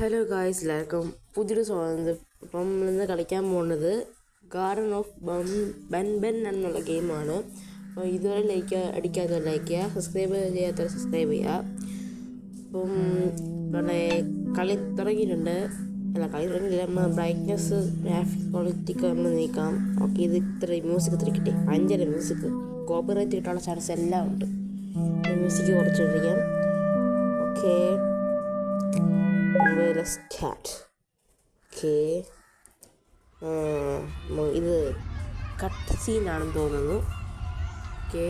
Hello guys, എല്ലാവർക്കും പുതിയൊരു സ്വാഗതം. ഇപ്പം ഇന്ന് കളിക്കാൻ പോകുന്നത് ഗാർഡൻ ഓഫ് ബൻ എന്നുള്ള ഗെയിമാണ്. അപ്പോൾ ഇതുവരെ അടിക്കാത്തവർ ലൈക്ക് ചെയ്യുക, സബ്സ്ക്രൈബ് ചെയ്യാത്തവർ സബ്സ്ക്രൈബ് ചെയ്യുക. അപ്പം ഇവിടെ കളി തുടങ്ങിയിട്ടുണ്ട്. കളി തുടങ്ങിയില്ല. നമ്മൾ ബ്രൈറ്റ്നെസ് ഗ്രാഫിക് ക്വാളിറ്റിക്ക് നമ്മൾ നീക്കാം. ഓക്കെ, ഇത് ഇത്ര മ്യൂസിക് ഇത്തിരിക്കട്ടെ. ഭയങ്കര മ്യൂസിക്, കോപ്പിറൈറ്റ് കിട്ടാനുള്ള ചാൻസ് എല്ലാം ഉണ്ട്. മ്യൂസിക് കുറച്ചിട്ടിരിക്കാം. Okay, start. ഓക്കെ, ഇത് കട്ട് സീനാണെന്ന് തോന്നുന്നു. ഓക്കെ,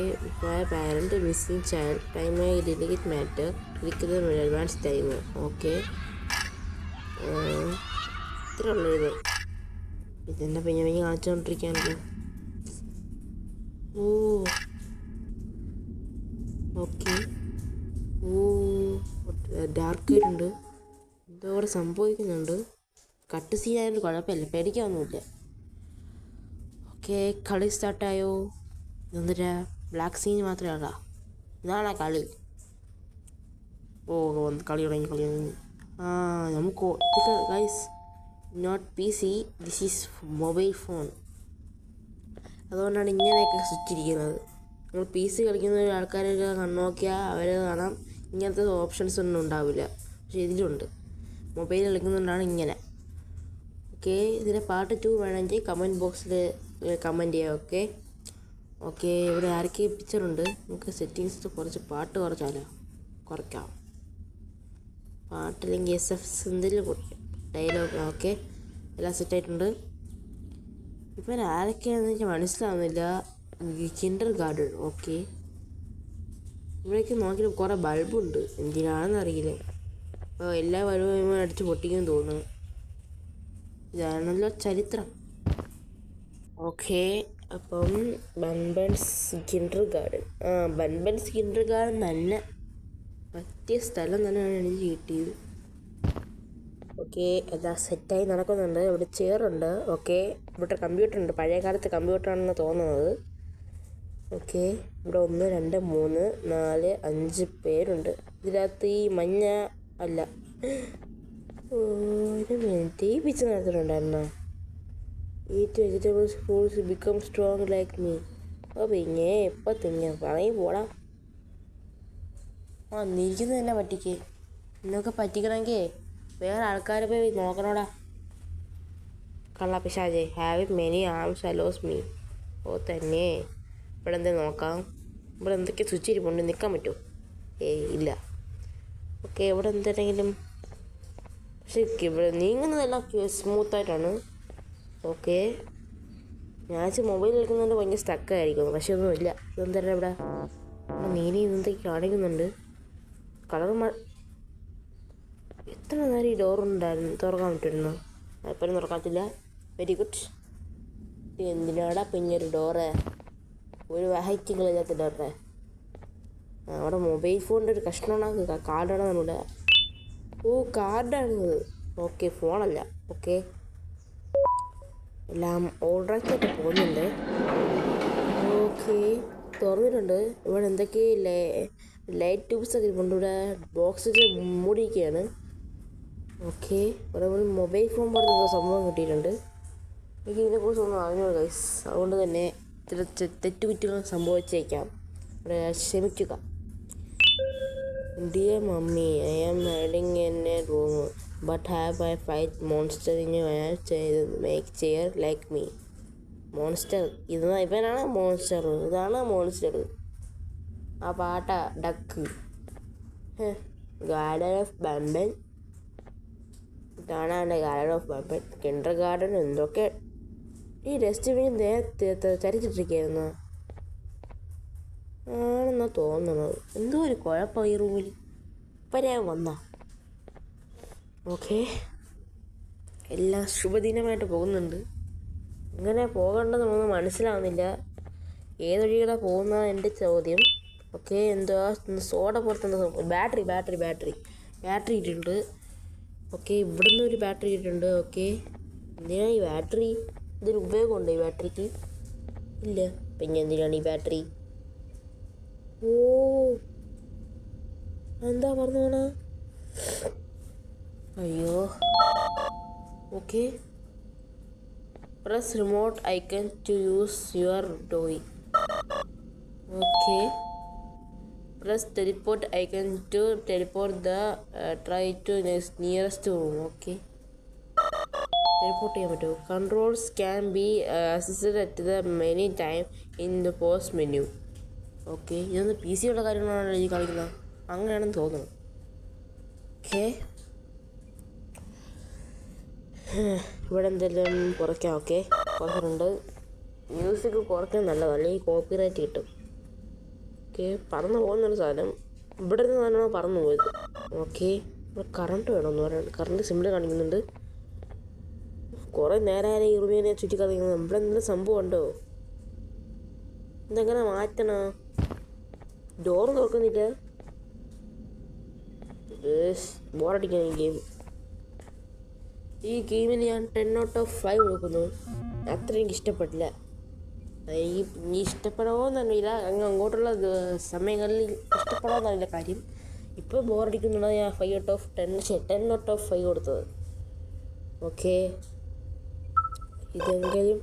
പാരൻറ്റ് മിസ്സിങ് ചൈൽഡ് ടൈമായി delegate matter click advance time. Okay, ഇത്ര ഉള്ളത്. ഇതെന്നെ പിന്നെ കാണിച്ചുകൊണ്ടിരിക്കാനല്ലോ. ഓക്കെ, ഡാർക്കായിട്ടുണ്ട്. എന്തോ അവിടെ സംഭവിക്കുന്നുണ്ട്. കട്ട് സീനായതുകൊണ്ട് കുഴപ്പമില്ല, പേടിക്കാനൊന്നുമില്ല. ഓക്കെ, കളി സ്റ്റാർട്ടായോ? എന്തിനാ ബ്ലാക്ക് സീൻ മാത്രമേ ഉള്ളൂ? ഇതാണാ കളി? കളി തുടങ്ങി. നമുക്ക് ഇതൊക്കെ guys not PC, this is mobile phone. അതുകൊണ്ടാണ് ഇങ്ങനെയൊക്കെ സ്വിച്ചിരിക്കുന്നത്. നമ്മൾ PC കളിക്കുന്ന ആൾക്കാരൊക്കെ നോക്കിയാൽ അവർ കാണാം ഇങ്ങനത്തെ ഓപ്ഷൻസ് ഒന്നും ഉണ്ടാവില്ല. പക്ഷേ ഇതിലുണ്ട്. മൊബൈൽ കളിക്കുന്നതുകൊണ്ടാണ് ഇങ്ങനെ. ഓക്കെ, ഇതിൻ്റെ പാർട്ട് 2 വേണമെങ്കിൽ കമൻറ്റ് ബോക്സിൽ കമൻറ്റ് ചെയ്യാം. ഓക്കെ, ഇവിടെ ആരൊക്കെ പിക്ചറുണ്ട്. നമുക്ക് സെറ്റിങ്സ് കുറച്ച് പാട്ട് കുറയ്ക്കാം. പാട്ടില്ലെങ്കിൽ SF എന്തെങ്കിലും കുറയ്ക്കാം. ഡയലോഗ്. ഓക്കെ, എല്ലാം സെറ്റായിട്ടുണ്ട്. ഇപ്പം ആരൊക്കെയാണെന്ന് എനിക്ക് മനസ്സിലാവുന്നില്ല. Kinder garden. ഓക്കെ, ഇവിടേക്ക് നോക്കിയിട്ട് കുറേ ബൾബുണ്ട്. എന്തിനാണെന്നറിയില്ല. അപ്പോൾ എല്ലാ ബൾബും അടിച്ച് പൊട്ടിക്കുമെന്ന് തോന്നുന്നു. ഇതാണല്ലോ ചരിത്രം. ഓക്കെ, അപ്പം ബൻബൻസ് കിൻഡർ ഗാർഡൻ. ബൻബൻസ് കിൻഡർ ഗാർഡൻ തന്നെ പറ്റിയ സ്ഥലം തന്നെയാണ് എനിക്ക് കിട്ടിയത്. ഓക്കെ, എല്ലാം സെറ്റായി നടക്കുന്നുണ്ട്. ഇവിടെ ചെയറുണ്ട്. ഓക്കെ, ഇവിടെ കമ്പ്യൂട്ടറുണ്ട്. പഴയ കാലത്തെ കമ്പ്യൂട്ടറാണെന്ന് തോന്നുന്നത്. ഓക്കെ, ഇവിടെ 1 2 3 4 5 പേരുണ്ട്. ഇതിനകത്ത് ഈ മഞ്ഞ അല്ല, ഒരു മിനിറ്റ്, ഈ പിച്ച് നടത്തിയിട്ടുണ്ടായിരുന്നോ? Eat vegetables fruits become strong like me. പിന്നെ എപ്പോൾ തിങ്ങ പറയും പോടാ. നിൽക്കുന്നത് തന്നെ പറ്റിക്കേ. എന്നൊക്കെ പറ്റിക്കണമെങ്കിൽ വേറെ ആൾക്കാരെ പോയി നോക്കണോടാ. കള്ള പിശാചേ. Have many arms allows me. തന്നെ ഇവിടെ എന്തെങ്കിലും നോക്കാം. ഇവിടെ എന്തൊക്കെ സ്വിച്ച് ഇരിപ്പുണ്ട്, നിൽക്കാൻ പറ്റുമോ? ഇല്ല. ഓക്കെ, ഇവിടെ എന്തെങ്കിലും, പക്ഷേ ഇവിടെ നീങ്ങുന്നതെല്ലാം സ്മൂത്തായിട്ടാണ്. ഓക്കെ, ഞാൻ മൊബൈൽ കളിക്കുന്നതുകൊണ്ട് ഭയങ്കര സ്റ്റക്കായിരിക്കും. പക്ഷെ ഒന്നുമില്ല. ഇതെന്തായാലും ഇവിടെ നീനി എന്തൊക്കെ കാണിക്കുന്നുണ്ട്. കളർ എത്ര നേരം ഈ ഡോറുണ്ടായിരുന്നു, തുറക്കാൻ പറ്റുമായിരുന്നു. എപ്പോഴും തുറക്കാത്തില്ല. Very good. എന്തിനാടാ പിന്നൊരു ഡോറ്? ഒരു വാഹിറ്റിങ്ങളില്ലാത്ത ഡോറേ. അവിടെ മൊബൈൽ ഫോണിൻ്റെ ഒരു കഷ്ണമാണ്. കാർഡാണ് നമ്മുടെ. കാർഡാണിത്. ഓക്കെ, ഫോണല്ല. ഓക്കെ, എല്ലാം ഓൾറൈറ്റായിട്ട് പോകുന്നുണ്ട്. ഓക്കെ, തുറന്നിട്ടുണ്ട്. ഇവിടെ എന്തൊക്കെ ലൈറ്റ് ട്യൂബ്സൊക്കെ ഇരിപ്പുണ്ട്. ഇവിടെ ബോക്സ് മൂടിയിരിക്കുകയാണ്. ഓക്കെ, ഇവിടെ മൊബൈൽ ഫോൺ പറഞ്ഞ സംഭവം കിട്ടിയിട്ടുണ്ട്. എനിക്ക് ഇതിനെക്കുറിച്ച് ഒന്നും അറിഞ്ഞോളൂ ഗൈസ്. അതുകൊണ്ട് തന്നെ ചില തെറ്റുകുറ്റങ്ങൾ സംഭവിച്ചേക്കാം. ഇവിടെ ക്ഷമിക്കുക. Dear mummy, I am hiding in a room but have I fight monster in make chair like me. Monster ഇവനാണ് മോൺസ്റ്റർ. ഇതാണ് മോൺസ്റ്റർ. ആ പാട്ട ഡക്ക്. ഗാർഡൻ ഓഫ് ബംബൻ. ഇതാണ് എൻ്റെ ഗാർഡൻ ഓഫ് ബംബൻ. കിൻഡർ ഗാർഡൻ എന്തൊക്കെ. ഈ ഡസ്റ്റ്ബിൻ ചരിച്ചിട്ടിരിക്കുകയായിരുന്നു ആണെന്നാ തോന്നുന്നത്. എന്തോ ഒരു കുഴപ്പം ഈ റൂമിൽ. ഇപ്പം വന്നാ. ഓക്കെ, എല്ലാം ശുഭദിനമായിട്ട് പോകുന്നുണ്ട്. ഇങ്ങനെ പോകേണ്ടതെന്നൊന്നും മനസ്സിലാവുന്നില്ല. ഏതൊഴികളെ പോകുന്ന എൻ്റെ ചോദ്യം. ഓക്കെ, എന്തുവാ സോഡ പുറത്തുനിന്ന് ബാറ്ററി ഇട്ടിട്ടുണ്ട്. ഓക്കെ, ഇവിടുന്ന് ഒരു ബാറ്ററി ഇട്ടിട്ടുണ്ട്. ഓക്കെ, എന്തിനാണ് ഈ ബാറ്ററി? ഇതൊരു ഉപയോഗമുണ്ടോ ഈ ബാറ്ററിക്ക്? ഇല്ല. പിന്നെ എന്തിനാണ് ഈ ബാറ്ററി? എന്താ പറഞ്ഞോണ? അയ്യോ. Okay, press remote icon to use your toy. Okay, press teleport icon to teleport the try to nearest room. Okay, teleport ചെയ്യാൻ പറ്റുമോ? Controls can be assisted at the many time in the post menu. Okay, ഇതൊന്ന് P C ഉള്ള കാര്യങ്ങളാണ് ഈ കളിക്കുന്നത്, അങ്ങനെയാണെന്ന് തോന്നുന്നു. Okay, ഇവിടെ എന്തെല്ലാം കുറയ്ക്കാം. ഓക്കെ, കുറച്ചിട്ടുണ്ട്. മ്യൂസിക് കുറയ്ക്കാൻ നല്ലതാണ്, അല്ലെങ്കിൽ കോപ്പിറൈറ്റ് കിട്ടും. ഓക്കെ, പറന്നു പോകുന്നൊരു സാധനം, ഇവിടെ നിന്ന് തന്നെയാണ് പറന്നു പോയത്. ഓക്കെ, ഇവിടെ കറണ്ട് വേണമെന്ന് പറയുന്നത്, കറണ്ട് സിമ്പിൾ കാണിക്കുന്നുണ്ട്. കുറേ നേരം ഈ റൂമിനെ ചുറ്റിക്കറിയുന്നത്, ഇവിടെ എന്തെങ്കിലും സംഭവം ഉണ്ടോ? ഇതെങ്ങനെ മാറ്റണോ? ഡോറ് തുറക്കുന്നില്ല. ബോറടിക്കാൻ ഈ ഗെയിമിന് ഞാൻ 10/5 കൊടുക്കുന്നു. അത്ര എനിക്ക് ഇഷ്ടപ്പെട്ടില്ല. ഈ ഇഷ്ടപ്പെടാമെന്നറിയില്ല, അങ്ങോട്ടുള്ള സമയങ്ങളിൽ ഇഷ്ടപ്പെടാമെന്നറിയില്ല കാര്യം. ഇപ്പോൾ ബോറടിക്കുന്നുണ്ട്, ഞാൻ 10/5 കൊടുത്തത്. ഓക്കെ, ഇതെങ്കിലും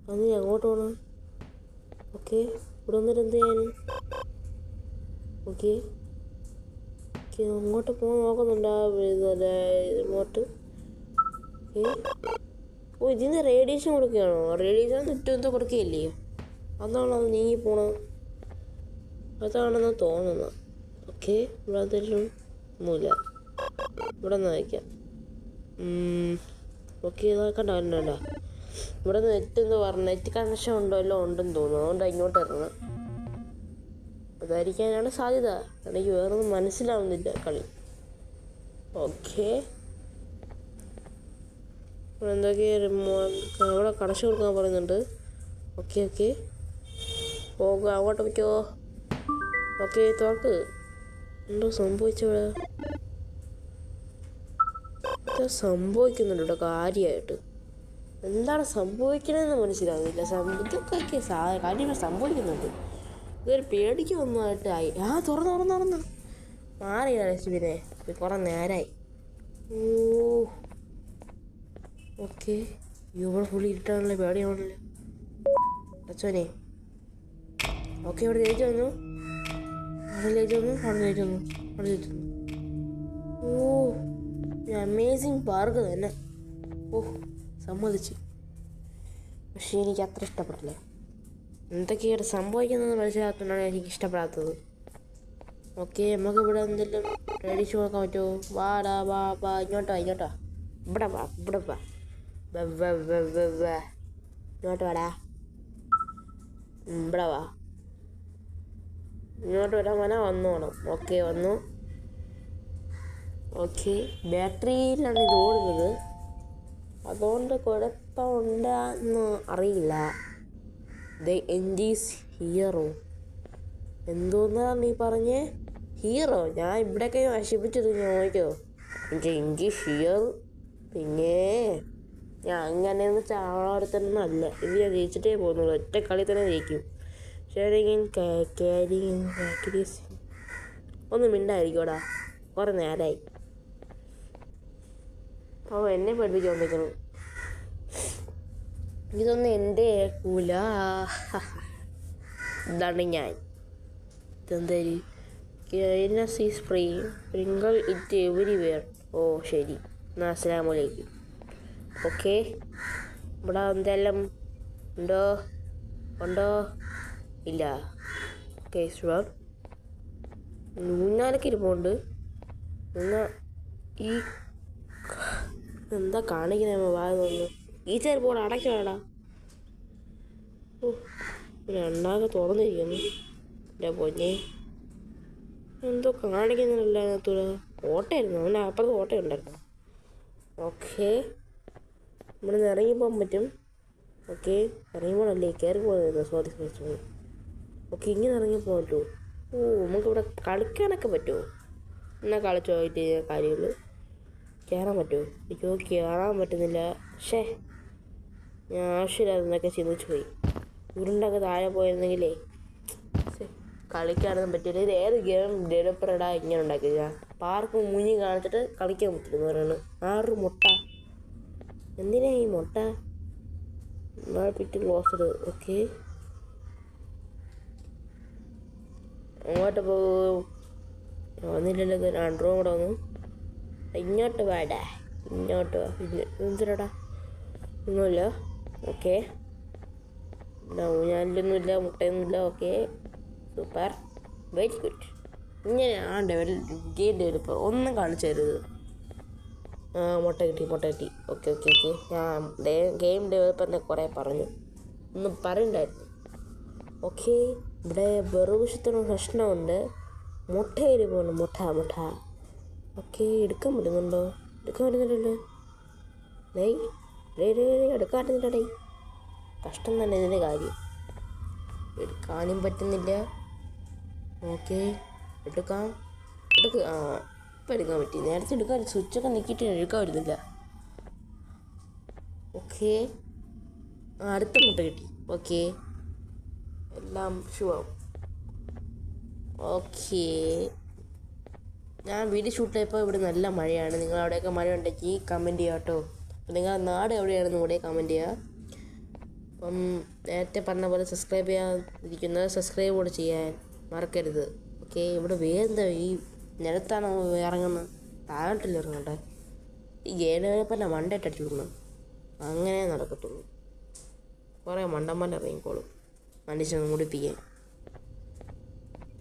അന്ന് ഞാൻ അങ്ങോട്ട് പോകണം. ഓക്കെ, ഇവിടെ വന്നിട്ട് എന്ത് ചെയ്യാൻ? ഓക്കെ, അങ്ങോട്ട് പോകാൻ നോക്കുന്നുണ്ട് റിമോട്ട്. ഓ, ഇതിന് റേഡിയേഷൻ കൊടുക്കുകയാണോ? റേഡിയേഷൻ ചുറ്റും എന്തോ കൊടുക്കുകയില്ലേ? അതാണോ അത് നീങ്ങി പോണത്? അതാണെന്ന് തോന്നുന്നു. ഓക്കെ, ഇവിടെ എന്തെങ്കിലും ഒന്നുമില്ല, ഇവിടെ നിന്ന് വയ്ക്കാം. ഓക്കെ, ഇതാക്കണ്ട വേണ്ട. ഇവിടെ നെറ്റ് എന്ന് പറഞ്ഞു, നെറ്റ് കണക്ഷൻ ഉണ്ടോ എല്ലാം ഉണ്ടെന്ന് തോന്നുന്നു, അതുകൊണ്ട് ഇങ്ങോട്ട് ഇറങ്ങണം. അതായിരിക്കാനാണ് സാധ്യത, എനിക്ക് വേറൊന്നും മനസ്സിലാവുന്നില്ല കളി. ഓക്കെ, എന്തൊക്കെ ഇവിടെ കണക്ഷൻ കൊടുക്കാൻ പറയുന്നുണ്ട്. ഓക്കെ ഓക്കെ, പോകുക, അങ്ങോട്ട് പറ്റുമോ? ഓക്കെ, തുറക്ക്. എന്തോ സംഭവിച്ചവിടെ? എന്താ സംഭവിക്കുന്നുണ്ട് ഇവിടെ കാര്യമായിട്ട്? എന്താണ് സംഭവിക്കണമെന്ന് മനസ്സിലാവുന്നില്ല. ഇതൊക്കെ കാര്യങ്ങൾ സംഭവിക്കുന്നുണ്ട്. ഇതൊരു പേടിക്കൊന്നുമായിട്ട് ആയി. തുറന്ന് മാറിയ ലക്ഷ്മിനെ കുറേ നേരമായി. ഓ, ഓക്കെ, ഇവിടെ ഫുള്ളി ഇരുട്ടാണല്ലോ, പേടിയാണല്ലോ അച്ഛനെ. ഓക്കെ, ഇവിടെ ലേറ്റ് വന്നു. ഓ, അമേസിങ് പാർക്ക് തന്നെ. ഓ, സമ്മതിച്ച്. പക്ഷേ എനിക്ക് അത്ര ഇഷ്ടപ്പെട്ടില്ല. എന്തൊക്കെയാണ് സംഭവിക്കുന്നത് മനസ്സിലാക്കുന്നതാണ് എനിക്ക് ഇഷ്ടപ്പെടാത്തത്. ഓക്കെ, നമുക്ക് ഇവിടെ എന്തെങ്കിലും റേഡിയേഷൻ കൊടുക്കാൻ പറ്റുമോ? വാ ഇങ്ങോട്ടോ. ഇവിടെ വാ ഇങ്ങോട്ട് വാടാ. ഇവിടെ വാ, ഇങ്ങോട്ട് വരാൻ വന്നോണം. ഓക്കെ, വന്നു. ഓക്കെ, ബാറ്ററിയിലാണ് ഇത് ഓടുന്നത്, അതുകൊണ്ട് കുഴപ്പമുണ്ടെന്ന് അറിയില്ല. The end is hero. എന്തോന്നാണ് നീ പറഞ്ഞേ? ഹീറോ? ഞാൻ ഇവിടെയൊക്കെ നശിപ്പിച്ചത് ഞാൻ നോക്കിയോ? എൻ്റെ ഇംഗ്ലീഷ് ഹിയർ. പിന്നെ ഞാൻ അങ്ങനെയൊന്നും ചാവാടുത്തന്നല്ല, ഇത് ഞാൻ ജയിച്ചിട്ടേ പോകുന്നുള്ളൂ. ഒറ്റ കളി തന്നെ ജയിക്കും. ഒന്ന് മിണ്ടായിരിക്കോടാ, കുറേ നേരമായി. എന്നെ പഠിപ്പിക്കാൻ വന്നിരിക്കണം. ഇതൊന്നും എൻ്റെ കേൾക്കൂല. ഇതാണ് ഞാൻ. ഇതെന്തായാലും സ്പ്രിങ്കിൾ ഇറ്റ് എവരിവെയർ. ഓ ശരി, എന്നാൽ അസ്സലാമു അലൈക്കും. ഓക്കെ, ഇവിടെ എന്തെല്ലാം ഉണ്ടോ? ഇല്ല. Okay, sure. ഊഞ്ഞാലൊക്കെ ഇരിപ്പുണ്ട്. എന്നാൽ ഈ എന്താ കാണിക്കുന്നത്? വായ തോന്നുന്നു. ഈ ചെറുപ്പോൾ അടയ്ക്കടാ. ഓ, രണ്ടാകെ തുറന്നിരിക്കുന്നു. എൻ്റെ പൊന്നെ, എന്തോ കാണിക്കുന്നില്ല അതിനകത്തൂടെ. ഓട്ടമായിരുന്നു, അവൻ്റെ അപ്പുറത്ത് ഓട്ടയുണ്ടായിരുന്നു. ഓക്കെ, ഇവിടെ നിന്ന് ഇറങ്ങിപ്പോകാൻ പറ്റും. ഓക്കെ, ഇറങ്ങിപ്പോണല്ലേ, കയറി പോകുന്നത്. സോറി. ഓക്കെ, ഇങ്ങനെ ഇറങ്ങിപ്പോകാൻ പറ്റുമോ? ഓ, നമുക്കിവിടെ കളിക്കാനൊക്കെ പറ്റുമോ? എന്നാൽ കളിച്ചു പോയിട്ട് കാര്യങ്ങൾ കയറാൻ പറ്റുമോ? എനിക്ക് കയറാൻ പറ്റുന്നില്ല. ഞാൻ ആവശ്യമില്ലാതെന്നൊക്കെ ചിന്തിച്ചു പോയി. ഉരുണ്ടൊക്കെ താഴെ പോയിരുന്നെങ്കിലേ കളിക്കാനൊന്നും പറ്റില്ല. ഇത് ഏത് ഗെയിം ഡെവലപ്പറാടാ ഇങ്ങനെ ഉണ്ടാക്കിയ? പാർക്ക് മുങ്ങി കാണിച്ചിട്ട് കളിക്കാൻ പറ്റുന്നു പറയുന്നത്. 6 മുട്ട. എന്തിനാ ഈ മുട്ട? Pit closed. ഓക്കെ, അങ്ങോട്ട് പോകും. വന്നില്ലല്ലോ. രണ്ടോ കൂടെ വന്നു. ഇങ്ങോട്ട് വേടാ, ഇങ്ങോട്ട് വാ. എന്തിനാടാ? ഒന്നുമില്ല. ഓക്കെ, ഊഞ്ഞാലിലൊന്നുമില്ല, മുട്ടയൊന്നുമില്ല. Okay, super, very good. ഇങ്ങനെയാണ് ഗെയിം ഡെവലപ്പർ. ഒന്നും കാണിച്ചു തരുത്. മുട്ട കിട്ടി. ഓക്കെ. ഞാൻ ഗെയിം ഡെവലപ്പറിനെ കുറേ പറഞ്ഞു, ഒന്നും പറയണ്ടായിരുന്നു. ഓക്കെ, ഇവിടെ വെറുവിഷത്തിന് പ്രശ്നമുണ്ട്. മുട്ടയിൽ പോകണം. മുട്ട. ഓക്കെ, എടുക്കാൻ പറ്റുന്നുണ്ടോ? എടുക്കാൻ പറ്റുന്നില്ലല്ലോ. എടുക്കാൻ പറ്റുന്നില്ലേ? കഷ്ടം തന്നെ ഇതിൻ്റെ കാര്യം. എടുക്കാനും പറ്റുന്നില്ല. ഓക്കെ, എടുക്കാം. ഇപ്പം എടുക്കാൻ പറ്റി. നേരത്തെ എടുക്കാൻ സ്വിച്ചൊക്കെ നീക്കിയിട്ട് എടുക്കാൻ പറ്റുന്നില്ല. ഓക്കെ, അടുത്ത മുട്ട കിട്ടി. ഓക്കെ, എല്ലാം ഷുവാവും. ഓക്കെ, ഞാൻ വീഡിയോ ഷൂട്ട് ചെയ്തപ്പോൾ ഇവിടെ നല്ല മഴയാണ്. നിങ്ങൾ അവിടെയൊക്കെ മഴ ഉണ്ടെങ്കിൽ കമൻറ്റ് ചെയ്യുക കേട്ടോ. നിങ്ങളുടെ നാട് എവിടെയാണെന്ന് കൂടെ കമൻറ്റ് ചെയ്യുക. അപ്പം നേരത്തെ പറഞ്ഞ പോലെ സബ്സ്ക്രൈബ് ചെയ്യാതിരിക്കുന്നത് സബ്സ്ക്രൈബ് കൂടെ ചെയ്യാൻ മറക്കരുത്. ഓക്കെ, ഇവിടെ വേറെന്താ ഈ നിലത്താണോ ഇറങ്ങുന്നത്? താഴോട്ടില്ല ഇറങ്ങട്ടെ. ഈ ഗേഡപ്പന്നെ മണ്ടയിട്ടിട്ടുള്ളൂ. അങ്ങനെ നടക്കത്തുള്ളൂ. കുറേ മണ്ടന്മാരെ ഇറങ്ങിക്കോളും മനുഷ്യനെ മുടിപ്പിക്കാൻ.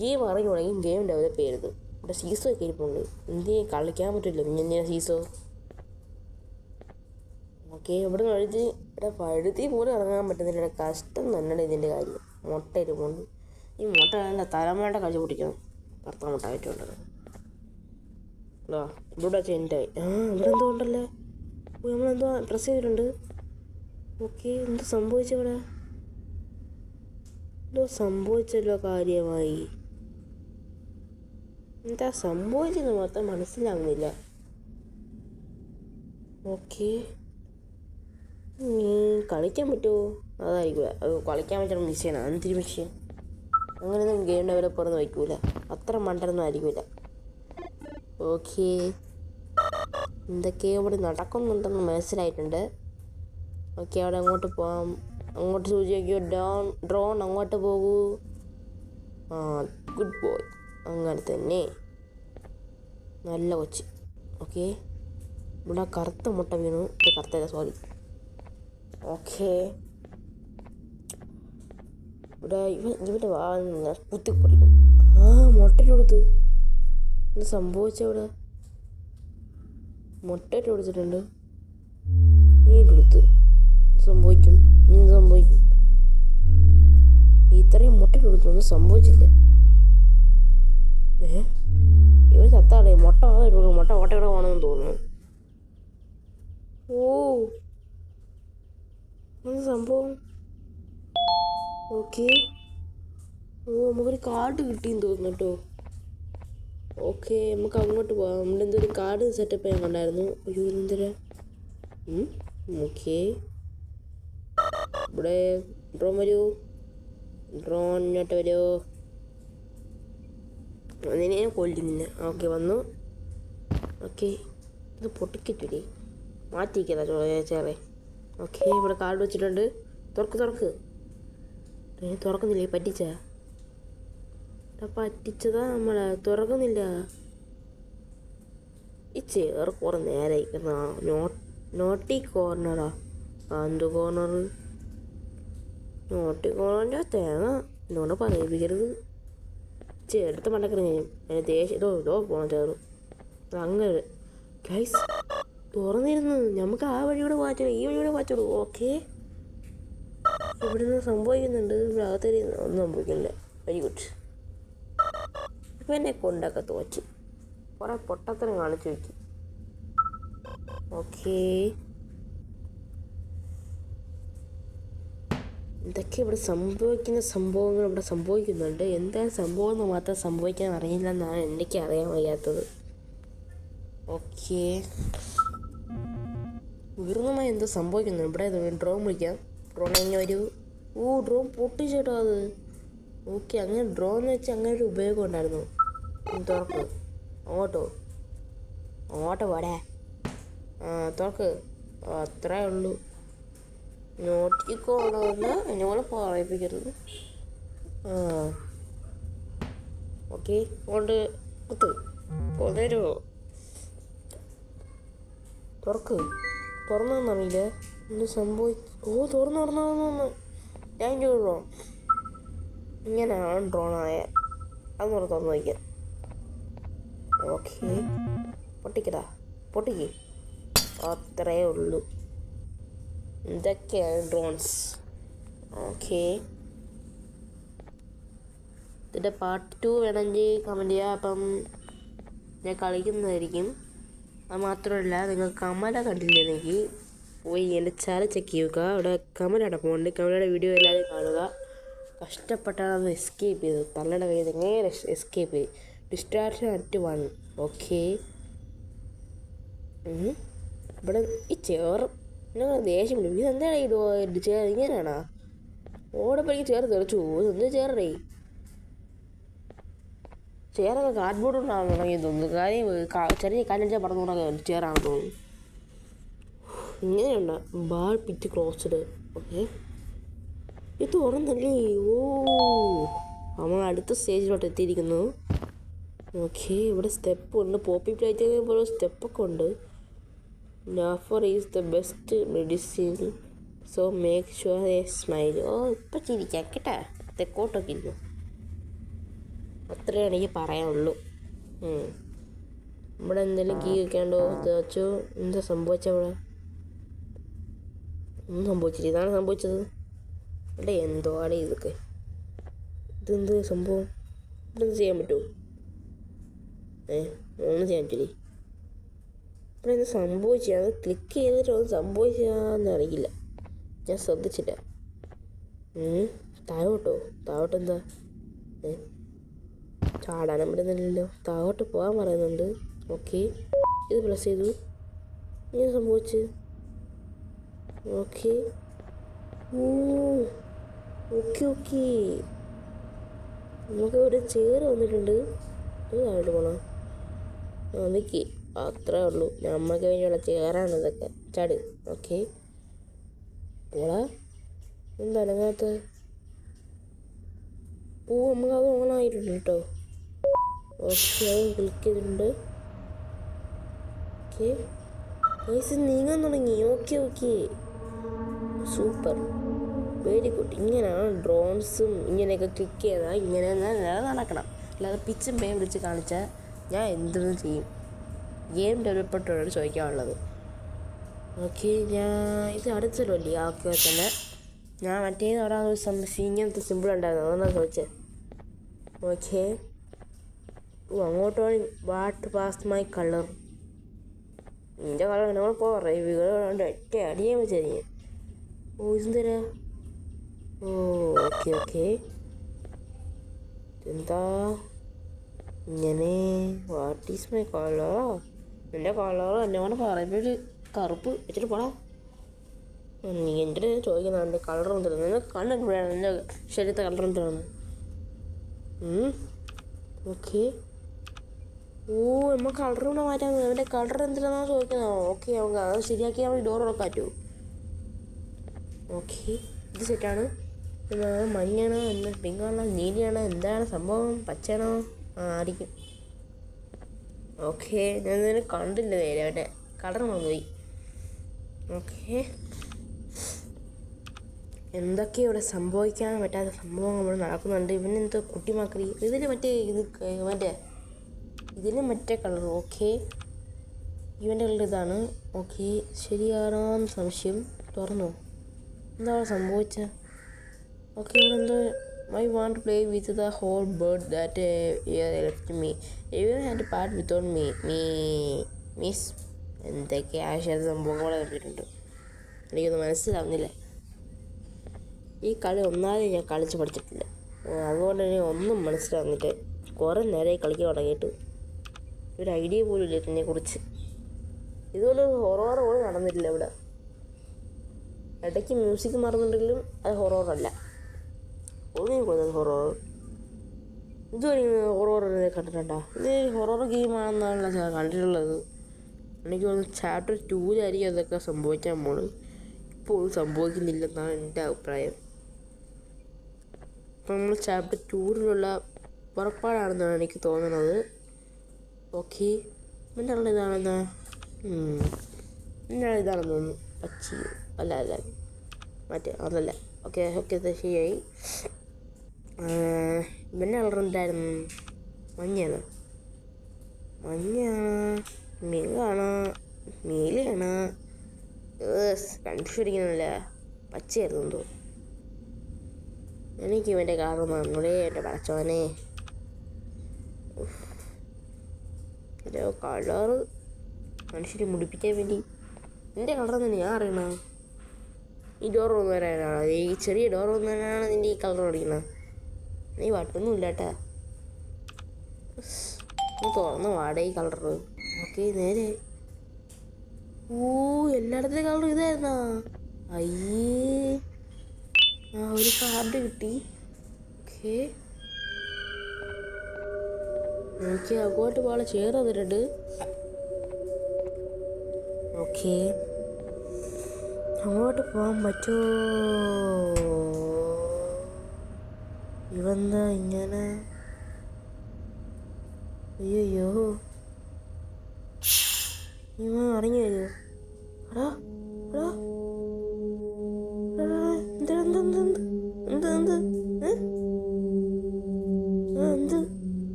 ഗെയിം അറിഞ്ഞുകൊണ്ടെങ്കിൽ ഗെയിം ഡെവലപ്പ് ചെയ്യരുത്. ഇവിടെ സീസോ ഒക്കെ ഇരിപ്പുണ്ട്. എന്തിനും കളിക്കാൻ പറ്റില്ല ഇങ്ങനെ സീസോ. ഓക്കെ, ഇവിടെ പഴുതി പോലും ഇറങ്ങാൻ പറ്റുന്നില്ല. കഷ്ടം തന്നെയാണ് ഇതിൻ്റെ കാര്യം. മുട്ട ഇരിപ്പുണ്ട്. ഈ മുട്ട നല്ല തലമുറയുടെ കഴിച്ച് പൊട്ടിക്കണം. കറുത്ത മുട്ട ആയിട്ടുണ്ടത്. ഇവിടെ ചെൻറ്റായി. ഇവിടെ എന്തോ ഉണ്ടല്ലേ. നമ്മളെന്തോ ഡ്രസ്സ് ചെയ്തിട്ടുണ്ട്. ഓക്കെ, എന്തോ സംഭവിച്ചവിടെ? എന്തോ സംഭവിച്ചല്ലോ കാര്യമായി. എന്താ സംഭവിച്ചെന്ന് മാത്രം മനസ്സിലാകുന്നില്ല. ഓക്കെ, കളിക്കാൻ പറ്റുമോ? അതായിരിക്കില്ല. കളിക്കാൻ പറ്റുന്ന മെഷീനാണ്. എന്തൊരു മെഷീൻ? അങ്ങനെയൊന്നും ഗെയിം ഡെവലപ്പറൊന്നും വയ്ക്കൂല. അത്ര മണ്ടനൊന്നും ആയിരിക്കില്ല. ഓക്കെ, എന്തൊക്കെയോ ഇവിടെ നടക്കുന്നുണ്ടെന്ന് മനസ്സിലായിട്ടുണ്ട്. ഓക്കെ, അവിടെ അങ്ങോട്ട് പോകാം. അങ്ങോട്ട് സൂചി വയ്ക്കൂ. ഡ്രോൺ അങ്ങോട്ട് പോകൂ. Good boy. അങ്ങനെ തന്നെ, നല്ല കൊച്ച്. ഓക്കെ, ഇവിടെ കറുത്ത മുട്ട വീണു. കറുത്തല്ല, സോറി. ഓക്കെ, ഇവിടെ ഇവൻ്റെ കുത്തി പൊടിക്കും. മുട്ടയിട്ട് കൊടുത്ത്. എന്ത് സംഭവിച്ചവിടെ? മുട്ടയിട്ട് കൊടുത്തിട്ടുണ്ട്. കൊടുത്ത് സംഭവിക്കും. ഇത്രയും മുട്ടയിട്ട് കൊടുത്തു. ഒന്നും സംഭവിച്ചില്ല. ഇവൻ ചത്താടെ. മുട്ട ഓട്ടയുടെ പോകണമെന്ന് തോന്നുന്നു. എന്ത് സംഭവം? ഓക്കെ, നമുക്കൊരു കാർഡ് കിട്ടിയെന്ന് തോന്നുന്നു കേട്ടോ. ഓക്കെ, നമുക്ക് അങ്ങോട്ട് പോകാം. നമ്മുടെ എന്തൊരു കാർഡ് സെറ്റപ്പ് ചെയ്യാൻ കണ്ടായിരുന്നു. അയ്യോ, എന്തിനാ? ഓക്കെ, ഇവിടെ ഡ്രോൺ വരൂ. ഡ്രോൺ ഇങ്ങോട്ട് വരുമോ? അതിനെ കൊല്ലുന്നില്ല. ഓക്കെ, വന്നു. ഓക്കെ, ഇത് പൊട്ടിക്കിട്ടില്ലേ? മാറ്റിയിരിക്കാ ചേറെ. ഓക്കെ, ഇവിടെ കാർഡ് വെച്ചിട്ടുണ്ട്. തുറക്ക്. തുറക്കുന്നില്ലേ? പറ്റിച്ചതാ നമ്മളെ. തുറക്കുന്നില്ല. ഈ ചേർ കുറേ നേരമായി. നോട്ടി കോർണറാ. എന്ത് കോർണർ? നോട്ടി കോർണറിൻ്റെ തേങ്ങ എന്നോട് പറയിപ്പിക്കരുത്. ചേർത്ത് മണ്ടക്കറി അതിന് ദേഷ്യം. ഇതോ പോകണം ചേർ. അങ്ങനെ ഗൈസ് തുറന്നിരുന്നു. നമുക്ക് ആ വഴിയൂടെ മാറ്റണം, ഈ വഴിയൂടെ മാറ്റുള്ളൂ. ഓക്കെ, ഇവിടെ നിന്ന് സംഭവിക്കുന്നുണ്ട്. ഇവിടെ അകത്തേരി ഒന്നും സംഭവിക്കുന്നില്ല. Very good. ഇപ്പം എന്നെ കൊണ്ടൊക്കെ തോച്ച് കുറേ പൊട്ടത്തരം കാണിച്ചു വയ്ക്കും. ഓക്കെ, ഇതൊക്കെ ഇവിടെ സംഭവിക്കുന്ന സംഭവങ്ങൾ ഇവിടെ സംഭവിക്കുന്നുണ്ട്. എന്താ സംഭവം എന്ന് മാത്രം സംഭവിക്കാൻ അറിയില്ല എന്നാണ് എനിക്ക് അറിയാൻ വയ്യാത്തത്. ഓക്കെ, വിറുന്നമായി എന്തോ സംഭവിക്കുന്നു. ഇവിടെ ഡ്രോൺ വിളിക്കാം. ഡ്രോൺ എങ്ങനെ വരൂ? ഡ്രോൺ പൊട്ടിച്ചേട്ടോ അത്. ഓക്കെ, അങ്ങനെ ഡ്രോൺ എന്ന് വെച്ചാൽ അങ്ങനെ ഒരു ഉപയോഗം ഉണ്ടായിരുന്നു. തുറക്കും. അങ്ങോട്ടോ? അങ്ങോട്ട് പോടേ. തുറക്ക്. അത്രേ ഉള്ളൂ. നോട്ടിക്കൊണ്ടുവന്ന് എന്നോട് പറയിപ്പിക്കരുത്. ഓക്കെ, കൊണ്ട് കുത്ത്. കൊണ്ടുവരുമോ? തുറന്നറിയില്ല എന്ത് സംഭവിച്ചു. തുറന്നു. ഞാൻ ചോദിച്ചോ ഇങ്ങനെയാണ് ഡ്രോണായ അതൊന്ന് തുറന്നു വയ്ക്കാം. ഓക്കെ, പൊട്ടിക്ക്. അത്രേ ഉള്ളൂ. ഇതൊക്കെയാണ് ഡ്രോൺസ്. ഓക്കെ, ഇതിൻ്റെ പാർട്ട് 2 വേണമെങ്കിൽ കമൻറ്റ് ചെയ്യുക. അപ്പം ഞാൻ കളിക്കുന്നതായിരിക്കും. അത് മാത്രമല്ല, നിങ്ങൾ കമല കണ്ടില്ലെങ്കിൽ പോയി എൻ്റെ ചാനൽ ചെക്ക് ചെയ്യുക. അവിടെ കമല അടപ്പുണ്ട്. കമലയുടെ വീഡിയോ എല്ലാവരും കാണുക. കഷ്ടപ്പെട്ടാണ് അത് എസ്കേപ്പ് ചെയ്തത്. തള്ളയുടെ കയ്യിൽ എങ്ങനെ എസ്കേപ്പ് ചെയ്ത്. Distraction at 1. ഓക്കെ, ഇവിടെ ഈ ചേർ നിങ്ങൾ ദേഷ്യം പിടിക്കും. ഇതെന്താണ് ഈ ചേർ ഇങ്ങനെയാണോ? ഓടപ്പോഴേക്ക് ചേർ തെറിച്ചു. എന്ത് ചേറേ? ചേറൊക്കെ കാർഡ്ബോർഡ് കൊണ്ടാണെന്ന് തുടങ്ങി തോന്നുന്നു. കാര്യം ചെറിയ കാലഞ്ചാൽ പറഞ്ഞുകൊണ്ടൊക്കെ ചേറാണെന്ന് തോന്നുന്നു. ഇങ്ങനെയുണ്ട് ബാൾ പിറ്റ് ക്ലോസ്ഡ്. ഓക്കെ, ഇത് തുറന്നല്ലേ. നമ്മൾ അടുത്ത സ്റ്റേജിലോട്ട് എത്തിയിരിക്കുന്നു. ഓക്കെ, ഇവിടെ സ്റ്റെപ്പ് ഉണ്ട്. പോപ്പി പ്ലേറ്റ് പോലെ സ്റ്റെപ്പൊക്കെ ഉണ്ട്. Laughter is the best medicine, so make sure A smile. ഇപ്പം ചിരിക്കാം കേട്ടാ. തെക്കോട്ടൊക്കെ ഇരിക്കും. അത്രയാണ് എനിക്ക് പറയാനുള്ളൂ. ഇവിടെ എന്തെങ്കിലും കീ വെക്കാണ്ടോ? വെച്ചോ. എന്താ സംഭവിച്ച ഇവിടെ? ഒന്നും സംഭവിച്ചില്ല. ഇതാണ് സംഭവിച്ചത്. ഇവിടെ എന്തോ ആടെ ഇതൊക്കെ. ഇതെന്ത് സംഭവം? ഇതെന്ത് ചെയ്യാൻ പറ്റുമോ? ഒന്നും ചെയ്യാൻ പറ്റില്ലേ. ഇവിടെ എന്ത് സംഭവിച്ച? അത് ക്ലിക്ക് ചെയ്തിട്ട് ഒന്നും സംഭവിച്ചാന്ന് അറിയില്ല. ഞാൻ ശ്രദ്ധിച്ചില്ല. താഴോട്ടെന്താ? ചാടാനും പറ്റുന്നില്ലല്ലോ. താഴോട്ട് പോകാൻ പറയുന്നുണ്ട്. ഓക്കെ, ഇത് പ്രസ് ചെയ്തു. ഇങ്ങനെ സംഭവിച്ച്. ഓക്കെ, ഓക്കെ നമുക്ക് ഒരു ചെയർ വന്നിട്ടുണ്ട്. ഇത് താഴോട്ട് പോകണം. നിൽക്കി. അത്രേ ഉള്ളൂ. നമ്മൾക്ക് വേണ്ടിയുള്ള ചെയറാണ് ഇതൊക്കെ. ചാട്. ഓക്കെ, പോളാ. എന്താ അനങ്ങാത്ത? നമുക്കത് ഓണായിട്ടുണ്ട് കേട്ടോ. ഓക്കെ, അത് ക്ലിക്ക് ചെയ്തിട്ടുണ്ട്. ഓക്കെ, നീങ്ങാൻ തുടങ്ങി. Okay, super, very good. ഇങ്ങനെയാണ് ഡ്രോൺസും ഇങ്ങനെയൊക്കെ ക്ലിക്ക് ചെയ്താൽ ഇങ്ങനെ നടക്കണം. അല്ലാതെ പിച്ചും പേയും പിടിച്ച് കാണിച്ചാൽ ഞാൻ എന്തെന്ന് ചെയ്യും. ഗെയിം ഡെവലപ്പറോട് ചോദിക്കാനുള്ളത്. ഓക്കെ, ഞാൻ ഇത് അടുത്തല്ലോ അല്ലേ? ഓക്കെ തന്നെ. ഞാൻ മറ്റേത് അവിടെ ഒരു ഇങ്ങനത്തെ സിമ്പിൾ ഉണ്ടായിരുന്നു. അതാണ് ചോദിച്ചത്. ഓക്കെ, അങ്ങോട്ട് വാട്ട് പാസ് മൈ കളർ. നിൻ്റെ കളർ നമ്മൾ പോറേ വീടുകളുണ്ട്. ഒറ്റ അടിയാൻ വെച്ചാൽ ഇതെന്തരാ? ഓക്കെ, എന്താ ഇങ്ങനെ? What is my colour? എൻ്റെ കളർ എന്നോട് പറയുമ്പോൾ കറുപ്പ് വെച്ചിട്ട് പോടാ. നീ എൻ്റെ ചോദിക്കുന്ന എൻ്റെ കളർ എന്താണ്? നിന്നെ കണ്ണെപ്പോഴാണ് എൻ്റെ ശരീരത്തെ കളർ എന്താണ്? ഓക്കെ, നമ്മൾ കളർ കൂടെ മാറ്റാൻ. അവൻ്റെ കളർ എന്തിനാണെന്നാണ് ചോദിക്കുന്നത്. ഓക്കെ, നമുക്ക് അത് ശരിയാക്കി നമ്മൾ ഡോർ ഉറക്കാൻ പറ്റുമോ? ഓക്കെ, ഇത് സെറ്റാണ്. മഞ്ഞാണോ, എന്താ പിങ്കാണോ, നീലയാണോ, എന്താണ് സംഭവം? പച്ചയാണോ? ആയിരിക്കും. ഓക്കെ, ഞാൻ ഇതിനെ കണ്ടില്ല നേരെ. അവൻ്റെ കളർ വന്നുപോയി. ഓക്കെ, എന്തൊക്കെയോ ഇവിടെ സംഭവിക്കാൻ പറ്റാത്ത സംഭവങ്ങൾ ഇവിടെ നടക്കുന്നുണ്ട്. ഇവനെന്തോ കുട്ടിമാക്രി. ഇതിന് മറ്റേ കളർ. ഓക്കെ, ഇവൻ്റെ കളർ ഇതാണ്. ഓക്കെ, ശരിയാണോന്ന് സംശയം. തുറന്നോ? എന്താണ് സംഭവിച്ചത്? ഓക്കെ, ഇവിടെ എന്തോ I want to play with the whole bird that left me. Everyone had to part without me. Miss എന്തൊക്കെ ആശയ സംഭവങ്ങളെ കണ്ടിട്ടുണ്ട്. എനിക്കൊന്നും മനസ്സിലാവുന്നില്ല. ഈ കളി ഒന്നാമത് ഞാൻ കളിച്ച് പഠിച്ചിട്ടില്ല. അതുകൊണ്ട് തന്നെ ഒന്നും മനസ്സിലാവുന്നില്ല. കുറേ നേരമായി കളിക്കാൻ തുടങ്ങിയിട്ട് ഒരു ഐഡിയ പോലും ഇല്ല ഇതിനെക്കുറിച്ച്. ഇതുപോലെ ഹൊറോർ പോലും നടന്നിട്ടില്ല ഇവിടെ. ഇടയ്ക്ക് മ്യൂസിക് മാറുന്നുണ്ടെങ്കിലും അത് ഹൊറോറല്ല. ഒന്നിനും കൂടുതൽ ഹൊറോർ. ഇതുവരെ ഹൊറർ കണ്ടിട്ടുണ്ടോ? ഇത് ഹൊറർ ഗെയിമാണെന്നാണല്ലോ ഞാൻ കണ്ടിട്ടുള്ളത്. എനിക്ക് തോന്നുന്നു ചാപ്റ്റർ 2-ലായിരിക്കും അതൊക്കെ സംഭവിക്കാൻ പോകുന്നത്. ഇപ്പോൾ സംഭവിക്കുന്നില്ലെന്നാണ് എൻ്റെ അഭിപ്രായം. ഇപ്പം നമ്മൾ ചാപ്റ്റർ 2-ലുള്ള പുറപ്പാടാണെന്നാണ് എനിക്ക് തോന്നുന്നത്. ഓക്കെ, എൻ്റെ ആളുടെ ഇതാണെന്നാ എൻ്റെ ആൾ ഇതാണെന്ന് തോന്നുന്നു. പച്ചി അല്ല മറ്റേ അതല്ല. ഓക്കെ ശരിയായി. ഇവൻ്റെ കളർ എന്തായിരുന്നു? മഞ്ഞാണ്. മിങ്കാണ്, നീലയാണ്. കൺഫ്യൂഷൻ അടിക്കുന്നില്ല. പച്ചയായിരുന്നു എന്തോ. എനിക്ക് ഇവൻ്റെ കളർ നമ്മുടെ എൻ്റെ പടച്ചോനെ. കളറ് മനുഷ്യരെ മുടിപ്പിക്കാൻ വേണ്ടി എൻ്റെ കളർ തന്നെ ഞാൻ അറിയണ. ഈ ഡോർ ഒന്ന് വരാനാണ്, ഈ ചെറിയ ഡോർ ഒന്ന് വരാനാണ് നിൻ്റെ ഈ കളർ അടിക്കണത്. നീ വട്ടൊന്നുമില്ല കേട്ടാ. തുറന്ന് വാടക ഈ കളർ. ഓക്കെ നേരെ. എല്ലായിടത്തെ കളർ ഇതായിരുന്നാ? അയ്യേ, ഒരു കാർഡ് കിട്ടി. ഓക്കെ എനിക്ക് അങ്ങോട്ട് പോകാൻ ചെയർ തന്നിട്ടുണ്ട്. ഓക്കെ അങ്ങോട്ട് പോകാൻ പറ്റുമോ? ഇവന്താ ഇങ്ങനെ? അയ്യോ ഇവ ഇറങ്ങി വരുമോ?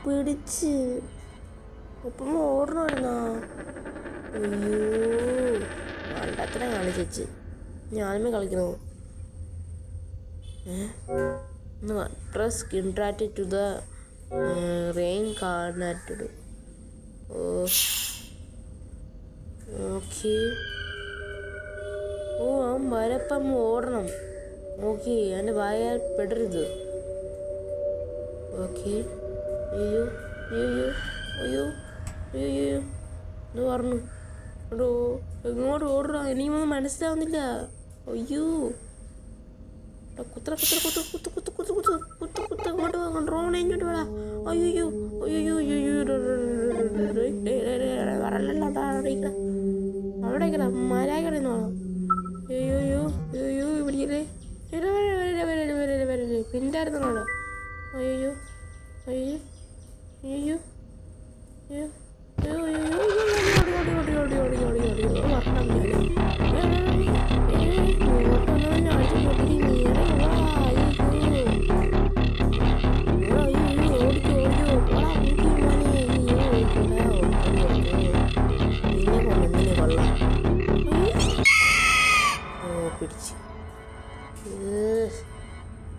പിടിച്ച് ഒപ്പം ഓടണമായിരുന്നാ? അയ്യോ വേണ്ടത്ര കാണിച്ചേച്ച് ഞാനുമേ കളിക്കണോ? Press interacted to the reincarnated. Okay. അവൻ വരപ്പം ഓടണം. ഓക്കെ, എൻ്റെ വായ പെടരുത്. ഓക്കെ. അയ്യോ ഇത് പറഞ്ഞു എടോ, എങ്ങോട്ട് ഓടണോ? എനിക്കൊന്നും മനസ്സിലാവുന്നില്ല. അയ്യോ കുത്ത അങ്ങോട്ട് ഡ്രോൺ ഇങ്ങോട്ട് വേടാ. അയ്യോ അവിടെ മരായി കിടന്നോളാം. അയ്യോ പിടിക്കല്ലേ പിന്നായിരുന്നോളാ. അയ്യോ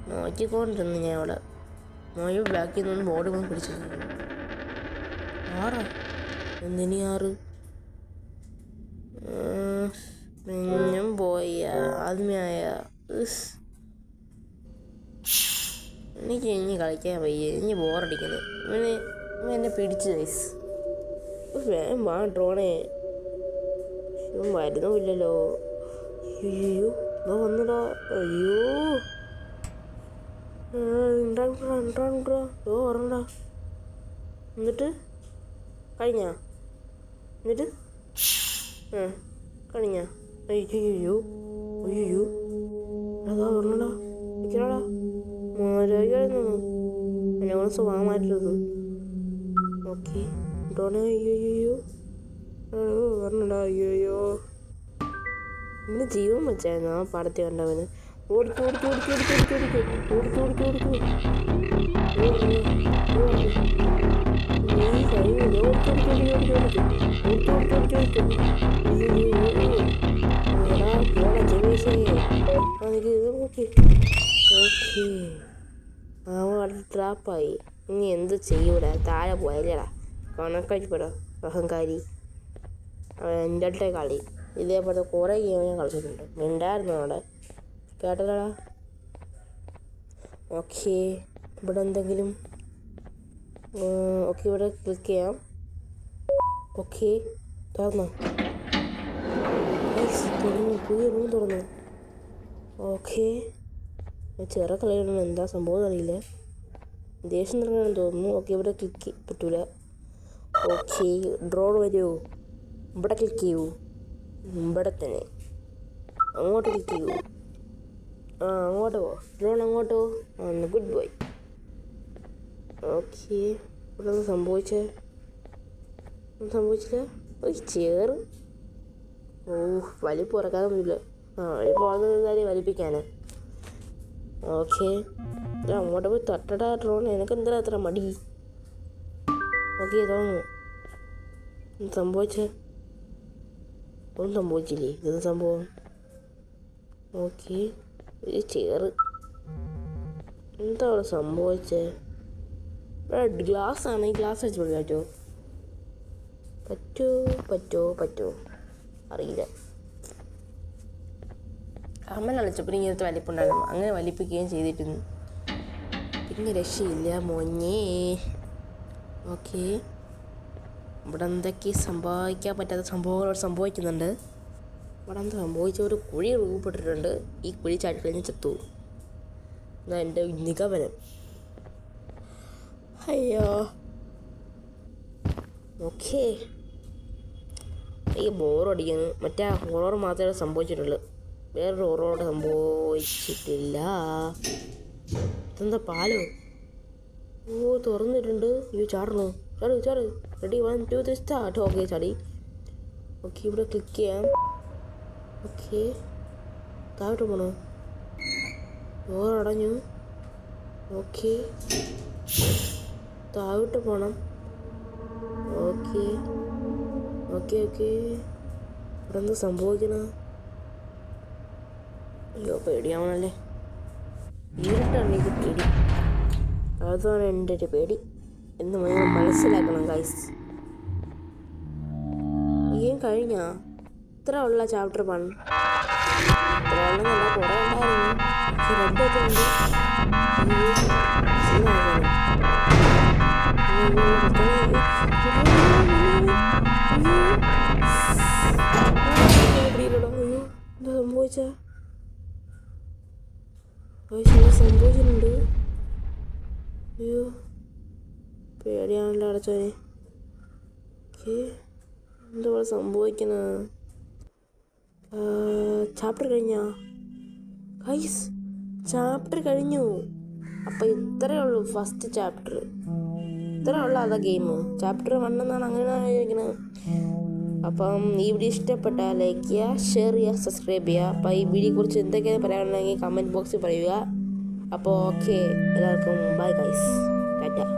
നോക്കിക്കൊണ്ടിരുന്നു ഞാൻ അവിടെ. നോക്കി ബാക്കിൽ നിന്ന് ബോർഡ് കൊണ്ട് പിടിച്ചിരുന്നു. ആറാ എന്തിനീ 6? ഞാൻ പോയ ആദ്യമായ എനിക്ക് ഇനി കളിക്കാൻ വയ്യ. ഇനി ബോറടിക്കുന്നു. എന്നെ പിടിച്ച് ഗൈസ്. വേഗം വാ ഡ്രോണേ. വരുന്നുമില്ലല്ലോ. അയ്യോ വന്നടാ. അയ്യോ ഉണ്ടാ ഓറണ്ടാ. എന്നിട്ട് കഴിഞ്ഞാ? എന്നിട്ട് കഴിഞ്ഞാ? അയ്യോ അതാ പറഞ്ഞടാ. നിൽക്കണടാ മാരായിരുന്നു എന്നെ കൊണ്ട് സ്വഭാവം മാറ്റരുത്. ഓക്കെ ഡോണേ. അയ്യോ പറഞ്ഞടാ. അയ്യോ ഇന്ന് ജീവൻ വെച്ചായിരുന്നു ആ പടത്തി കണ്ടവന്. ഓടിക്കോ അവൻ ട്രാപ്പായി. ഇനി എന്ത് ചെയ്യൂടാ? താഴെ പോയല്ലേടാ കണക്കാക്കിപ്പെടാ അഹങ്കാരി. എൻ്റെ അടുത്ത കളി ഇതേപോലത്തെ കുറേ ഗെയിം ഞാൻ കളിച്ചിട്ടുണ്ട്. ഉണ്ടായിരുന്നു അവിടെ കേട്ടടാ. ഓക്കെ ഇവിടെ എന്തെങ്കിലും. ഓക്കെ ഇവിടെ ക്ലിക്ക് ചെയ്യാം. ഓക്കെ തുറന്നോ? പുതിയ റൂം തുറന്നു. ഓക്കെ ചെറു കളിയിടണം എന്താ സംഭവം അറിയില്ല. ദേഷ്യം തുടങ്ങണമെന്ന് തോന്നുന്നു. ഓക്കെ, ഇവിടെ ക്ലിക്ക് പറ്റൂല. ഓക്കെ, ഡ്രോൺ വരുമോ? ഇവിടെ ക്ലിക്ക് ചെയ്യൂ. ഇവിടെ തന്നെ അങ്ങോട്ട് ക്ലിക്ക് ചെയ്യൂ. അങ്ങോട്ട് പോ ഡ്രോൺ, അങ്ങോട്ടോ. Good boy. ഓക്കെ, ഇവിടെ ഒന്നും സംഭവിച്ചില്ല. ചേറ്. വലിപ്പ് ഉറക്കാതെ പറ്റില്ല. പോകുന്നതായി വലിപ്പിക്കാന്. ഓക്കെ, അങ്ങോട്ട് പോയി തട്ടടാ ഡ്രോൺ. എനിക്ക് എന്താ അത്ര മടി? ഓക്കെ, തോന്നുന്നു ഒന്നും സംഭവിച്ചില്ലേ? ഇത് സംഭവം. ഓക്കെ, ഒരു ചേറ്. എന്താ അവിടെ സംഭവിച്ചേ? ഗ്ലാസ് ആണ്. ഈ ഗ്ലാസ് വെച്ച് പിടിക്കാൻ പറ്റുമോ? അറിയില്ല. അമ്മ കളിച്ചപ്പോൾ ഇങ്ങനത്തെ വലിപ്പുണ്ടായിരുന്നു. അങ്ങനെ വലിപ്പിക്കുകയും ചെയ്തിട്ടുണ്ട്. പിന്നെ രക്ഷയില്ല മോഞ്ഞേ. ഓക്കെ, ഇവിടെ എന്തൊക്കെ സംഭവിക്കാൻ പറ്റാത്ത സംഭവങ്ങൾ സംഭവിക്കുന്നുണ്ട്. ഇവിടെ എന്താ സംഭവിച്ച? ഒരു കുഴി രൂപപ്പെട്ടിട്ടുണ്ട്. ഈ കുഴി ചാടി കഴിഞ്ഞ് ചത്തു. എന്നാ എൻ്റെ നിഗമനം. അയ്യോ. ഓക്കെ, ഈ ബോറടിക്കുന്നു. മറ്റേ ഹൊറോർ മാത്രമേ സംഭവിച്ചിട്ടുള്ളൂ. വേറൊരു ഹൊറോർ സംഭവിച്ചിട്ടില്ല. ഇതെന്താ പാലോ? തുറന്നിട്ടുണ്ട്. ചാടണോ? ചാട്. Ready, 1 2 3 start. ഓക്കെ, ചാടി. ഓക്കെ, ഇവിടെ ക്ലിക്ക് ചെയ്യാം. ഓക്കെ, താഴോട്ട് പോകണോ? ഡോർ അടഞ്ഞു. ഓക്കെ, താഴോട്ട് പോകണം. ഓക്കെ, ഇവിടെ എന്താ സംഭവിക്കണ? അയ്യോ, പേടിയാവണല്ലേ. ഇരുട്ടാണ് എനിക്ക് പേടി. അതാണ് എൻ്റെ ഒരു പേടി എന്ന് മനസ്സിലാക്കണം ഗൈസ്. ഗെയിം കഴിഞ്ഞാ? ഇത്ര ഉള്ള ചാപ്റ്റർ 1. ഇത്ര ഉള്ളതല്ല, കുറേ ഉണ്ടായിരുന്നു. റെഡ് എത്തുന്നുണ്ട്. എന്താ സംഭവിച്ചിട്ടുണ്ട്? അയ്യോ, പേടിയാണല്ലോ അടച്ചോനെ. ഓക്കെ, എന്താ സംഭവിക്കുന്നത്? ചാപ്റ്റർ കഴിഞ്ഞാ ഗൈസ്? ചാപ്റ്റർ കഴിഞ്ഞു. അപ്പം ഇത്രയേ ഉള്ളൂ ഫസ്റ്റ് ചാപ്റ്റർ. ഇത്രയേ ഉള്ളൂ അതാ ഗെയിം. ചാപ്റ്റർ 1 എന്നാണ് അങ്ങനെ ആയിരിക്കുന്നത്. അപ്പം ഈ വീഡിയോ ഇഷ്ടപ്പെട്ടാൽ ലൈക്ക് ചെയ്യുക, ഷെയർ ചെയ്യുക, സബ്സ്ക്രൈബ് ചെയ്യുക. അപ്പോൾ ഈ വീഡിയോയെക്കുറിച്ച് എന്തൊക്കെയാണ് പറയാനുണ്ടെങ്കിൽ കമൻറ്റ് ബോക്സിൽ പറയുക. അപ്പോൾ ഓക്കെ, എല്ലാവർക്കും ബൈ ഗൈസ്, ടാറ്റ.